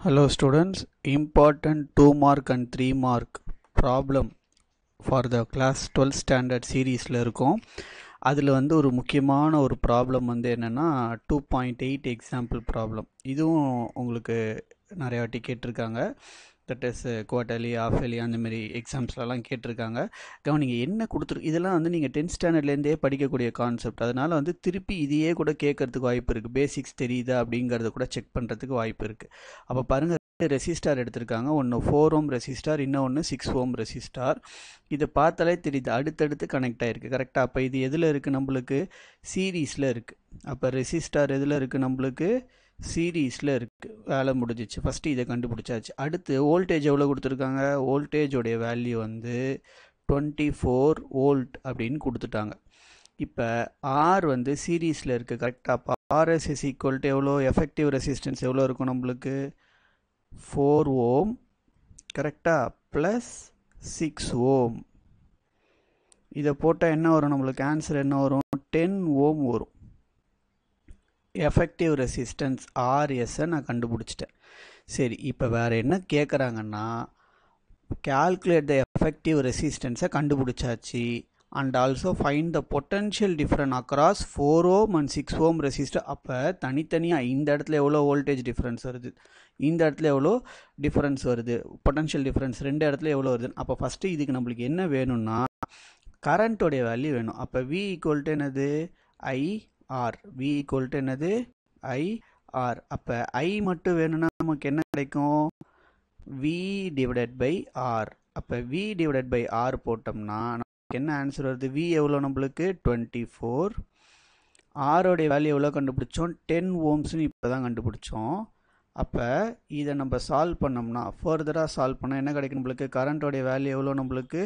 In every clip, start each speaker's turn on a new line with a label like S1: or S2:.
S1: Hello students, important 2 mark and 3 mark problem for the class 12 standard seriesல இருக்கும். அதில் வந்து ஒரு முக்கியமான ஒரு ப்ராப்ளம் வந்து என்னென்னா 2.8 எக்ஸாம்பிள் ப்ராப்ளம். இதுவும் உங்களுக்கு நிறைய வாட்டி கேட்டிருக்காங்க. தட் இஸ் குவார்டர்லி ஆஃபேலி அந்த மாதிரி எக்ஸாம்ஸ்லலாம் கேட்டிருக்காங்க. கவனிங்க என்ன கொடுத்துருக்கு, இதெல்லாம் வந்து நீங்கள் 10th ஸ்டாண்டர்ட்லேருந்தே படிக்கக்கூடிய கான்செப்ட். அதனால் வந்து திருப்பி இதையே கூட கேட்கறதுக்கு வாய்ப்பு இருக்குது. பேசிக்ஸ் தெரியுதா அப்படிங்கிறத கூட செக் பண்ணுறதுக்கு வாய்ப்பு இருக்குது. அப்போ பாருங்கள், ரெசிஸ்டார் எடுத்திருக்காங்க. ஒன்று 4 ஓம் ரெசிஸ்டார், இன்னொன்று 6 ஓம் ரெசிஸ்டார். இதை பார்த்தாலே தெரியுது அடுத்தடுத்து கனெக்ட் ஆகிருக்கு. கரெக்டாக? அப்போ இது எதில் இருக்குது? நம்மளுக்கு சீரீஸில் இருக்குது. அப்போ ரெசிஸ்டார் எதில் இருக்குது? நம்மளுக்கு சீரீஸில் இருக்குது. வேலை முடிஞ்சிச்சு. ஃபஸ்ட்டு இதை கண்டுபிடிச்சாச்சு. அடுத்து வோல்டேஜ் எவ்வளோ கொடுத்துருக்காங்க? வோல்டேஜோடைய வேல்யூ வந்து 24 வோல்ட் அப்படின்னு கொடுத்துட்டாங்க. இப்போ ஆர் வந்து சீரீஸில் இருக்குது. கரெக்டாக? அப்போ ஆர்எஸ் இஸ் ஈக்குவல் டு எவ்வளோ? எஃபெக்டிவ் ரெசிஸ்டன்ஸ் எவ்வளோ இருக்கும் நம்மளுக்கு? 4 ஓம். கரெக்டாக? ப்ளஸ் 6 ஓம். இதை போட்டால் என்ன வரும் நம்மளுக்கு? ஆன்சர் என்ன வரும்? 10 ஓம் வரும். எஃபெக்டிவ் ரெசிஸ்டன்ஸ் ஆர்எஸ்ஸை நான் கண்டுபிடிச்சிட்டேன். சரி, இப்போ வேறு என்ன கேட்குறாங்கன்னா, கால்குலேட் த எஃபெக்டிவ் ரெசிஸ்டன்ஸை கண்டுபிடிச்சாச்சு. And also find the potential different across 4 ohm and 6 ohm resistor. அப்போ தனித்தனியாக இந்த இடத்துல எவ்வளோ வோல்டேஜ் டிஃப்ரென்ஸ் வருது, இந்த இடத்துல எவ்வளோ டிஃப்ரென்ஸ் வருது, பொட்டன்ஷியல் டிஃப்ரென்ஸ் ரெண்டு இடத்துல எவ்வளோ வருது. அப்போ ஃபஸ்ட்டு இதுக்கு நம்மளுக்கு என்ன வேணும்னா கரண்ட்டோடைய வேல்யூ வேணும். அப்போ V ஈக்குவல் டு என்னது? ஐஆர். V ஈக்குவல் டு என்னது? ஐஆர். அப்போ I மட்டும் வேணும்னா நமக்கு என்ன கிடைக்கும்? V divided by R. அப்போ V டிவைடட் பை ஆர் போட்டோம்னா நமக்கு என்ன ஆன்சர் வருது? V எவ்வளோ நம்மளுக்கு? 24. ஆரோடைய வேல்யூ எவ்வளோ கண்டுபிடிச்சோம்? 10 ஓம்ஸ்னு இப்போ தான் கண்டுபிடிச்சோம். அப்போ இதை நம்ம சால்வ் பண்ணோம்னா, ஃபர்தராக சால்வ் பண்ணால் என்ன கிடைக்கும் நம்மளுக்கு? கரண்ட்டோடைய வேல்யூ எவ்வளோ நம்மளுக்கு?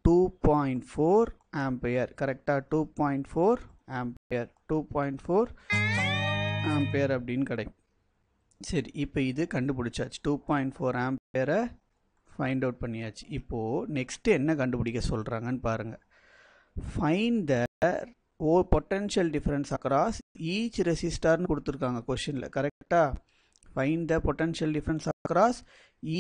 S1: 2.4 ஆம்பியர். கரெக்டாக? 2.4 ஆம்பியர். 2.4 ஆம்பியர் அப்படின்னு கிடைக்கும். சரி, இப்போ இது கண்டுபிடிச்சாச்சு. 2.4 ஆம்பியரை ஃபைண்ட் அவுட் பண்ணியாச்சு. இப்போது நெக்ஸ்ட்டு என்ன கண்டுபிடிக்க சொல்கிறாங்கன்னு பாருங்கள். Find the potential difference across each ரெசிஸ்டார்னு கொடுத்துருக்காங்க கொஷினில். கரெக்டாக? Find the potential difference across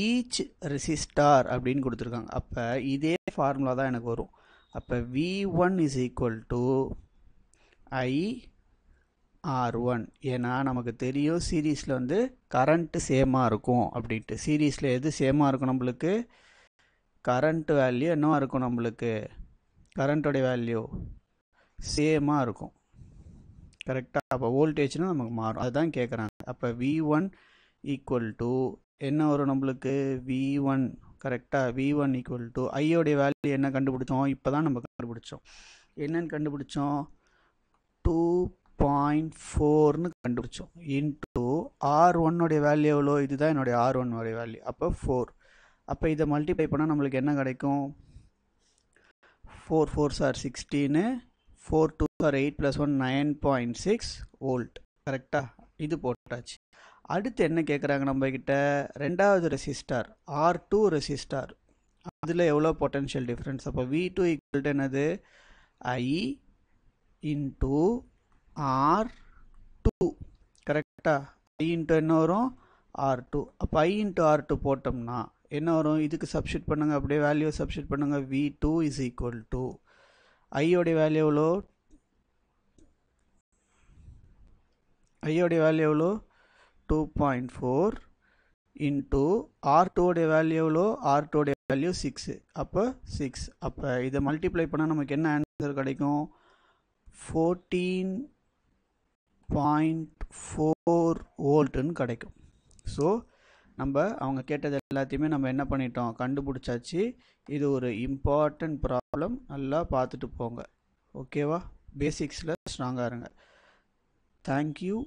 S1: each resistor அப்படின்னு கொடுத்துருக்காங்க. அப்போ இதே ஃபார்முலா தான் எனக்கு வரும். அப்போ V1 is equal to IR1. ஏன்னா நமக்கு தெரியும் சீரீஸில் வந்து கரண்ட்டு சேமாக இருக்கும் அப்படின்ட்டு. சீரீஸில் எது சேமாக இருக்கும் நம்மளுக்கு? கரண்ட் வேல்யூ என்னவா இருக்கும் நம்மளுக்கு? கரண்ட்டோடைய வேல்யூ சேமாக இருக்கும். கரெக்டாக? அப்போ வோல்டேஜ்னால் நமக்கு மாறும். அதுதான் கேட்குறாங்க. அப்போ V1 ஈக்குவல் டு என்ன வரும் நம்மளுக்கு? V1. கரெக்டாக? V1 ஈக்குவல் டு ஐயோடைய வேல்யூ என்ன கண்டுபிடிச்சோம்? இப்போ தான் நம்ம கண்டுபிடிச்சோம். என்னன்னு கண்டுபிடிச்சோம்? 2.4ன்னு கண்டுபிடிச்சோம். இன்ட்டு R1உடைய வேல்யூ எவ்வளோ? இதுதான் என்னுடைய R1உடைய வேல்யூ. அப்போ 4. அப்போ இதை மல்டிப்ளை பண்ணால் நம்மளுக்கு என்ன கிடைக்கும்? 4 4s are 16, 4 2s are 8 plus 1 9.6 volt. கரெக்டாக? இது போட்டாச்சு. அடுத்து என்ன கேட்குறாங்க நம்ம கிட்ட? ரெண்டாவது ரெசிஸ்டார் R2 ரெசிஸ்டார், அதில் எவ்வளோ பொட்டன்ஷியல் டிஃப்ரென்ஸ்? அப்போ V2 ஈக்குவல் டு என்னது? I into R2. கரெக்டாக? I இன்ட்டு என்ன வரும்? R2. அப்போ I இன்ட்டு R2 போட்டோம்னா என்ன வரும்? இதுக்கு சப்ஸ்டியூட் பண்ணுங்கள். அப்படியே வேல்யூ சப்ஸ்டியூட் பண்ணுங்கள். V2 இஸ் ஈக்குவல் டு ஐயோடைய வேல்யூ எவ்வளோ? ஐயோடைய வேல்யூ எவ்வளோ? 2.4 இன்ட்டு R2உடைய வேல்யூ எவ்வளோ? R2உடைய வேல்யூ 6. அப்போ 6. அப்போ இதை மல்டிப்ளை பண்ணால் நமக்கு என்ன ஆன்சர் கிடைக்கும்? 14.4 வோல்ட்டுன்னு கிடைக்கும். ஸோ நம்ம அவங்க கேட்டது எல்லாத்தையுமே நம்ம என்ன பண்ணிட்டோம்? கண்டுபிடிச்சாச்சு. இது ஒரு இம்பார்ட்டன்ட் ப்ராப்ளம். நல்லா பார்த்துட்டு போங்க. ஓகேவா? பேசிக்ஸில் ஸ்ட்ராங்காக இருங்க. தேங்க்யூ.